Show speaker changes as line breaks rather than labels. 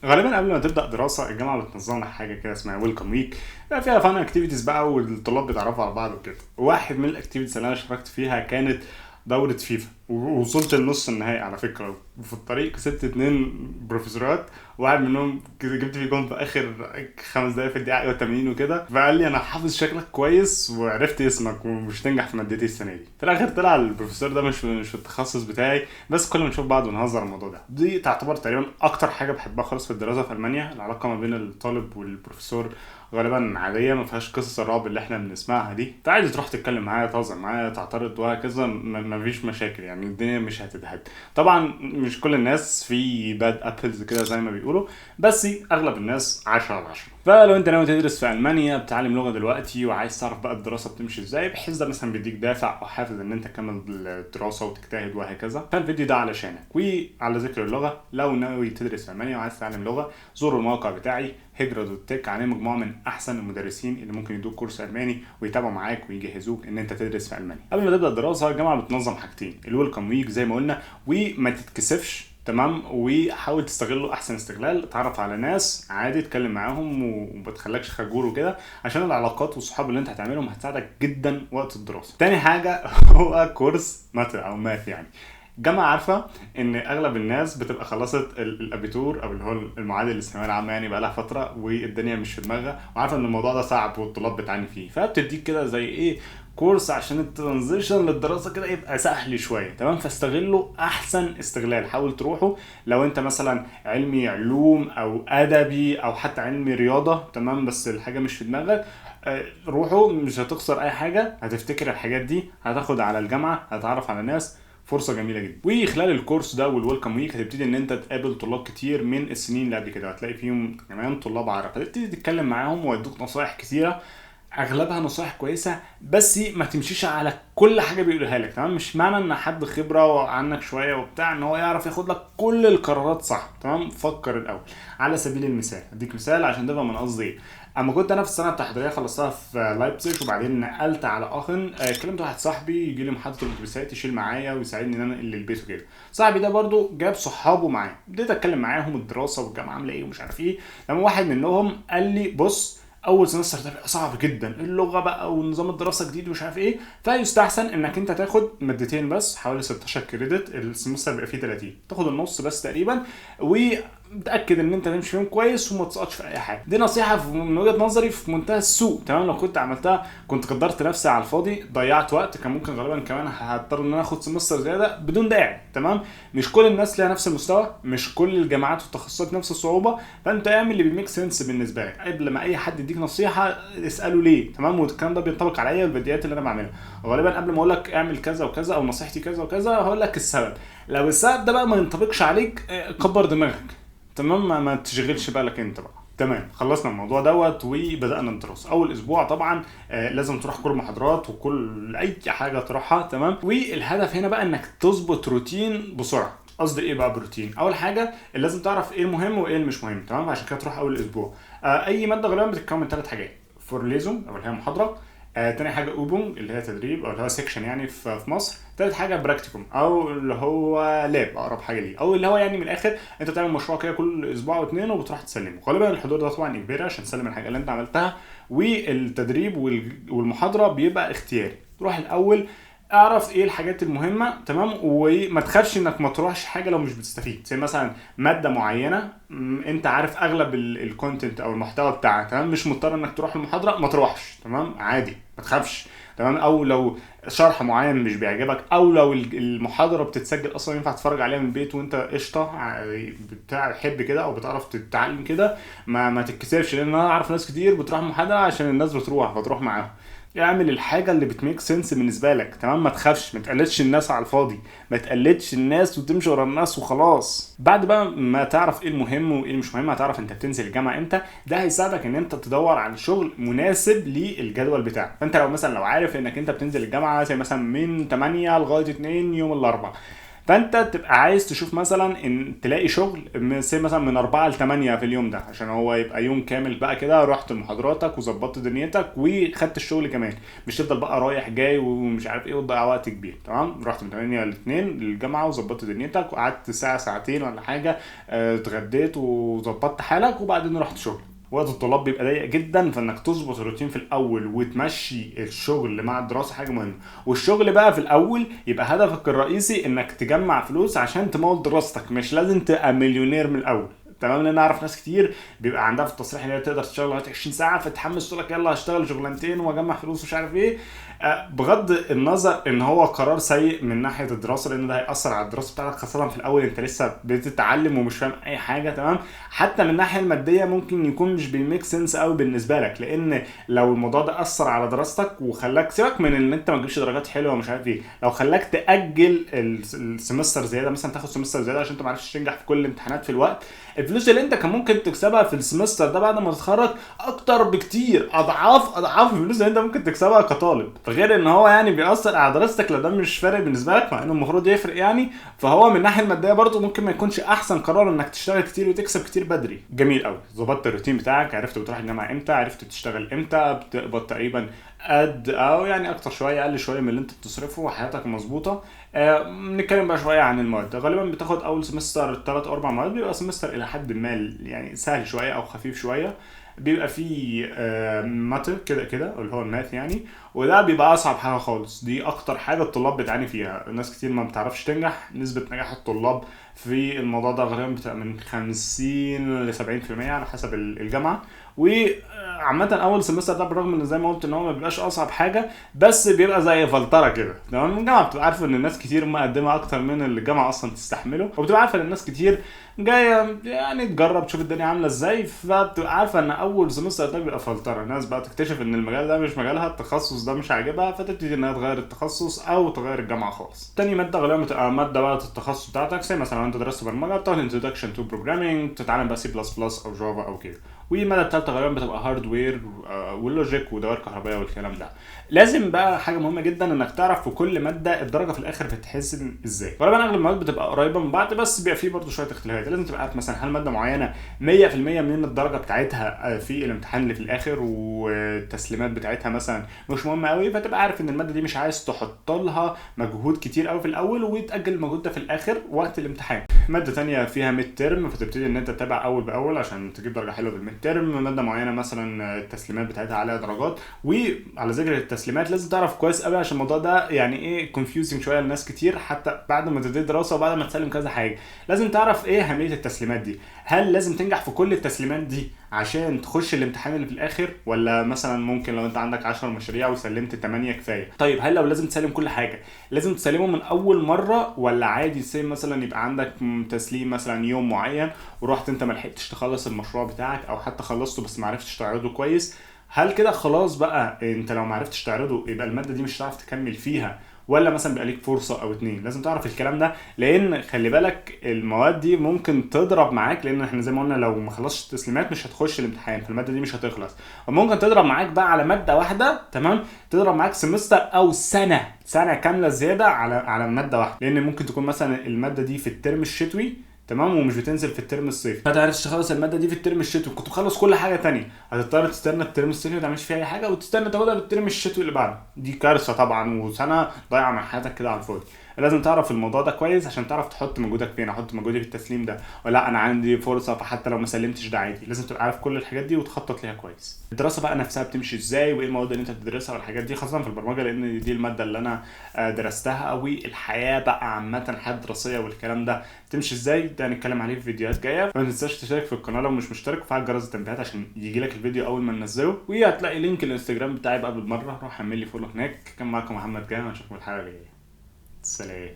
غالبا قبل ما تبدا دراسه الجامعه بتنظم لك حاجه كده اسمها ويلكم ويك، بقى فيها فان اكتيفيتيز بقى والطلاب بيتعرفوا على بعض وكده. واحد من الاكتيفيتيز اللي انا شاركت فيها كانت دوره فيفا، ووصلت لنص النهائي على فكره. وفي الطريق كسبت اتنين بروفيسورات، واحد منهم كده جبت فيه جون في اخر 5 دقايق في الدقيقه 80 وكده، فقال لي انا حافظ شكلك كويس وعرفت اسمك ومش تنجح في مادتي السنه دي. في الاخر طلع البروفيسور ده مش في التخصص بتاعي، بس كل ما نشوف بعض ونهزر الموضوع ده. دي تعتبر تقريبا اكتر حاجه بحبها خالص في الدراسه في المانيا. العلاقه ما بين الطالب والبروفيسور غالبا عاديه، ما فيهاش قصص الرعب اللي احنا بنسمعها دي. انت عادي تروح تتكلم معايا، تهزر معايا، تعترض وهكذا، ما فيش مشاكل يعني، الدنيا مش هتتهد. طبعا مش كل الناس في باد ابلز كده زي ما بيقولوا، بس اغلب الناس 10 على 10. فلو انت ناوي تدرس في المانيا، بتتعلم لغه دلوقتي وعايز تعرف بقى الدراسه بتمشي ازاي، بحيث ده مثلا بيديك دافع او حافز ان انت تكمل الدراسه وتجتهد وهكذا، فالفيديو ده علشانك. وعلى ذكر اللغه، لو ناوي تدرس في المانيا وعايز تتعلم لغه، زور الموقع بتاعي هجرة دوت تك، عليه مجموعه من احسن المدرسين اللي ممكن يدوك كورس الماني ويتابعوا معاك ويجهزوك ان انت تدرس في المانيا. قبل ما تبدا الدراسه الجامعه بتنظم حاجتين: الويلكم ويك زي ما قلنا، وما تتكسفش تمام، وحاول تستغله احسن استغلال. اتعرف على ناس عادي، اتكلم معاهم ومتخلكش خجول وكده، عشان العلاقات والصحاب اللي انت هتعملهم هتساعدك جدا وقت الدراسه. تاني حاجه هو كورس مات او ماث يعني. الجامعة عارفة ان اغلب الناس بتبقى خلصت الابيتور او اللي هو المعادل للثانوية العامة يعني بقالها فترة، والدنيا مش في دماغها، وعارفة ان الموضوع ده صعب والطلاب بتعاني فيه، فبتديك كده زي ايه، كورس عشان الترانزيشن للدراسة كده يبقى سهل شوية. تمام، فاستغله احسن استغلال. حاول تروحه لو انت مثلا علمي علوم او ادبي او حتى علمي رياضة، تمام، بس الحاجة مش في دماغك، روحوا، مش هتخسر اي حاجة، هتفتكر الحاجات دي، هتاخد على الجامعة، هتتعرف على ناس، فرصه جميله جدا. وخلال الكورس ده والويلكم ويك هتبتدي ان انت تقابل طلاب كتير من السنين اللي قبل كده، هتلاقي فيهم كمان طلاب عرب، هتبتدي تتكلم معاهم ويدوك نصايح كتيره، اغلبها نصايح كويسه، بس ما تمشيش على كل حاجه بيقولها لك. تمام، مش معنى ان حد خبره عنك شويه وبتاع ان هو يعرف ياخد لك كل القرارات صح. تمام، فكر الاول. على سبيل المثال اديك مثال عشان تفهم من قصدي ايه. اما كنت انا في السنه التحضيريه خلصتها في لايبزيج، وبعدين نقلت على اخن، كلمت واحد صاحبي يجي لي محاضره الاتوبيسات يشيل معايا ويساعدني ان انا انقل البيت وكده. صاحبي ده برضو جاب صحابه معاه، بديت اتكلم معاهم الدراسه والجامعه عامله ايه ومش عارف ايه. لما واحد منهم قال لي بص، اول سمستر ده بيبقى صعب جدا، اللغه بقى ونظام الدراسه جديد ومش عارف ايه، فيستحسن انك انت تاخد مادتين بس، حوالي 16 كريدت، السمستر بيبقى فيه 30، تاخد النص بس تقريبا، وتاكد ان انت تمشي فيهم كويس وما تسقطش في اي حاجه. دي نصيحه من وجهه نظري في منتهى السوء. تمام، لو كنت عملتها كنت قدرت نفسي على الفاضي، ضيعت وقت، كان ممكن غالبا كمان هضطر ان انا اخد سمستر زياده بدون داعي. تمام، مش كل الناس ليها نفس المستوى، مش كل الجامعات والتخصصات نفس الصعوبه، فانت اعمل اللي بيميك سنس بالنسبه لك. قبل ما اي حد يديك نصيحه اساله ليه. تمام، والكلام ده بينطبق عليا الفيديوهات اللي انا بعملها. غالبا قبل ما اقول لك اعمل كذا وكذا او نصيحتي كذا وكذا، هقول لك السبب. لو السبب ده بقى ما ينطبقش عليك، كبر دماغك. تمام، ما تشغلش بالك انت بقى. تمام، خلصنا الموضوع دوت وبدانا ندرس. اول اسبوع طبعا لازم تروح كل المحاضرات وكل اي حاجه تروحها. تمام، والهدف هنا بقى انك تظبط روتين بسرعه. قصدي ايه بقى بروتين؟ اول حاجه اللي لازم تعرف ايه المهم وايه اللي مش مهم. تمام، عشان كده تروح اول اسبوع. اي ماده غالبا بتتكون من 3 حاجات: فورليزون او اللي هي محاضره، تاني حاجه اوبونج اللي هي تدريب او اللي هو سيكشن يعني في مصر، تالت حاجه براكتيكوم او اللي هو لاب، اقرب حاجه ليه، او اللي هو يعني من الاخر انت بتعمل مشروع كده كل اسبوع او اتنين وبتروح تسلمه. غالبا الحضور ده طبعا اجباري عشان تسلم الحاجه اللي انت عملتها، والتدريب والمحاضره بيبقى اختياري. تروح الاول، اعرف ايه الحاجات المهمه. تمام، وما تخافش انك ما تروحش حاجه لو مش بتستفيد، زي مثلا ماده معينه انت عارف اغلب الكونتنت او المحتوى بتاعها، تمام، مش مضطر انك تروح المحاضره، ما تروحش. تمام، عادي، ما تخافش. تمام، او لو شرح معين مش بيعجبك، او لو المحاضره بتتسجل اصلا ينفع تتفرج عليها من البيت وانت قشطه بتاع حب كده او بتعرف تتعلم كده، ما تتكسفش، لان انا اعرف ناس كتير بتروح محاضره عشان الناس بتروح فتروح معاهم. اعمل الحاجه اللي بتميك سنس بالنسبه لك. تمام، ما تخافش، ما تقلدش الناس على الفاضي، ما تقلدش الناس وتمشي ورا الناس وخلاص. بعد بقى ما تعرف ايه المهم وايه مش مهم، هتعرف انت بتنزل الجامعه امتى. ده هيساعدك ان انت تدور على شغل مناسب للجدول بتاعك. فانت لو عارف انك انت بتنزل الجامعه زي مثلا من 8 لغايه 2 يوم الاربعاء، فانت تبقى عايز تشوف مثلا ان تلاقي شغل مثلا من 4 ل 8 في اليوم ده، عشان هو يبقى يوم كامل بقى كده رحت محاضراتك وظبطت دنيتك وخدت الشغل كمان، مش تفضل بقى رايح جاي ومش عارف ايه وتضيع وقت كبير. تمام، رحت من 8 ل 2 للجامعه وظبطت دنيتك وقعدت ساعه ساعتين ولا حاجه، اتغديت وظبطت حالك وبعدين رحت شغل. وقت الطلاب بيبقى ضيق جدا، فانك تظبط الروتين في الاول وتمشي الشغل مع الدراسه حاجه مهمه. والشغل بقى في الاول يبقى هدفك الرئيسي انك تجمع فلوس عشان تمول دراستك، مش لازم تبقى مليونير من الاول. تمام، لان اعرف ناس كتير بيبقى عندها في التصريح اللي هي تقدر تشتغل لغايه 20 ساعه فتحمس تقول لك يلا هشتغل شغلانتين واجمع فلوس ومش عارف ايه. بغض النظر ان هو قرار سيء من ناحيه الدراسه، لان ده هياثر على الدراسه بتاعتك، خاصه في الاول انت لسه بتتعلم ومش فاهم اي حاجه. تمام، حتى من الناحيه الماديه ممكن يكون مش بيميك سنس قوي بالنسبه لك، لان لو الموضوع ده اثر على دراستك وخلاك سيبك من ان انت ما تجيبش درجات حلوه ومش عارف ايه، لو خلاك تاجل السمستر زياده، مثلا تاخد سمستر زياده عشان انت ما عرفتش تنجح في كل الامتحانات في الوقت، الفلوس اللي انت كان ممكن تكسبها في السمستر ده بعد ما تتخرج اكتر بكتير، اضعاف الفلوس اللي انت ممكن تكسبها كطالب. غير ان هو يعني بيأثر على دراستك لو ده مش فارق بالنسبه لك، مع انه المفروض يفرق يعني. فهو من الناحيه الماديه برضو ممكن ما يكونش احسن قرار انك تشتغل كتير وتكسب كتير بدري. جميل قوي، ظبطت الروتين بتاعك، عرفت بتروح الجامعه امتى، عرفت بتشتغل امتى، بتقبض تقريبا قد او يعني اكتر شويه اقل شويه من اللي انت بتصرفه، وحياتك مظبوطه. نتكلم بقى شويه عن المواد. غالبا بتاخد اول سمستر 3 او 4 مواد، بيبقى سمستر الى حد ما يعني سهل شويه او خفيف شويه. بيبقى فيه ماتر كده اللي هو الماث يعني، وده بيبقى اصعب حاجه خالص. دي اكتر حاجه الطلاب بتعاني فيها، الناس كتير ما بتعرفش تنجح. نسبه نجاح الطلاب في الموضوع ده غالبا بتبقى من 50 ل 70% على حسب الجامعه. وعامة اول سمستر ده بالرغم ان زي ما قلت ان هو ما بيبقاش اصعب حاجه، بس بيبقى زي فلتره كده. تمام، الجامعه بتبقى عارفه ان الناس كتير مقدمه اكتر من اللي الجامعه اصلا تستحمله، وبتبقى عارفه ان الناس كتير جايه يعني تجرب تشوف الدنيا عامله ازاي، فبتبقى عارفه ان اول سمستر ده بيبقى فلتره. الناس بقى تكتشف ان المجال ده مش مجالها، التخصص ده مش عاجبها، فتبتدي انها تغير التخصص او تغير الجامعه خالص. تاني ماده غالبا بتبقى ماده بقى التخصص بتاعتك، زي مثلا لو انت درست برمجه بتاخد introduction to programming، تتعلم بقى C++ او جافا او كده. والماده الثالثه غالبا بتبقى هاردوير واللوجيك ودوائر كهربائيه والكلام ده. لازم بقى حاجه مهمه جدا انك تعرف في كل ماده الدرجه في الاخر بتتحسب ازاي. غالبا اغلب المواد بتبقى قريبه من بعض، بس بيبقى فيه برضه شويه اختلافات. لازم تبقى عارف مثلا هل ماده معينه 100% من الدرجه بتاعتها في الامتحان اللي في الاخر، والتسليمات بتاعتها مثلا مش مهمه قوي، فتبقى عارف ان الماده دي مش عايز تحط لها مجهود كتير قوي في الاول وتاجل المجهود ده في الاخر وقت الامتحان. ماده ثانيه فيها ميد ترم، فتبتدي ان انت تتابع اول باول عشان تجيب درجه حلوه في الميد ترم. ماده معينه مثلا التسليمات بتاعتها عليها درجات. وعلى ذكر التسليمات لازم تعرف كويس قوي عشان الموضوع ده يعني ايه كونفيوزنج شويه لناس كتير، حتى بعد ما تبتدي دراسه وبعد ما تسلم كذا حاجه لازم تعرف ايه اهميه التسليمات دي. هل لازم تنجح في كل التسليمات دي عشان تخش الامتحان اللي في الاخر، ولا مثلا ممكن لو انت عندك 10 مشاريع وسلمت 8 كفايه؟ طيب هل لو لازم تسلم كل حاجه لازم تسلمه من اول مره، ولا عادي زي مثلا يبقى عندك تسليم مثلا يوم معين ورحت انت ما لحقتش تخلص المشروع بتاعك، او حتى خلصته بس ما عرفتش تعرضه كويس، هل كده خلاص بقى انت لو ما عرفتش تعرضه يبقى الماده دي مش هتعرف تكمل فيها، ولا مثلا بقى ليك فرصه او اتنين؟ لازم تعرف الكلام ده، لان خلي بالك المواد دي ممكن تضرب معاك، لان احنا زي ما قلنا لو ما خلصتش التسليمات مش هتخش الامتحان، فالماده دي مش هتخلص. وممكن تضرب معاك بقى على ماده واحده، تمام، تضرب معاك سمستر او سنه كامله زياده على ماده واحده، لان ممكن تكون مثلا الماده دي في الترم الشتوي، تمام، ومش بتنزل في الترم الصيفي، فانت عرفت تخلص الماده دي في الترم الشتوي كنت تخلص كل حاجه تانية، هتضطر تستنى الترم الصيفي ما تعملش فيه اي حاجه وتستنى تاخدها للترم الشتوي اللي بعده. دي كارثه طبعا، وسنه ضايعه من حياتك كده على الفاضي. لازم تعرف الموضوع ده كويس عشان تعرف تحط مجهودك فين. احط مجهودي في التسليم ده، ولا انا عندي فرصه فحتى لو ما سلمتش ده عادي. لازم تبقى عارف كل الحاجات دي وتخطط ليها كويس. الدراسه بقى نفسها بتمشي ازاي، وايه المواد اللي انت بتدرسها والحاجات دي، خاصه في البرمجه لان دي الماده اللي انا درستها. والحياه بقى عامه الحياه الدراسيه والكلام ده تمشي ازاي، ده هنتكلم عليه في فيديوهات جايه. فما تنساش تشترك في القناه لو مش مشترك، وفعل جرس التنبيهات عشان يجي لك الفيديو اول ما ننزله. وهتلاقي لينك الانستجرام بتاعي بقى بالمره، روح اعمل لي فولو هناك. كان معاكم محمد جامع، اشوفكم الحلقه الجايه. سلام.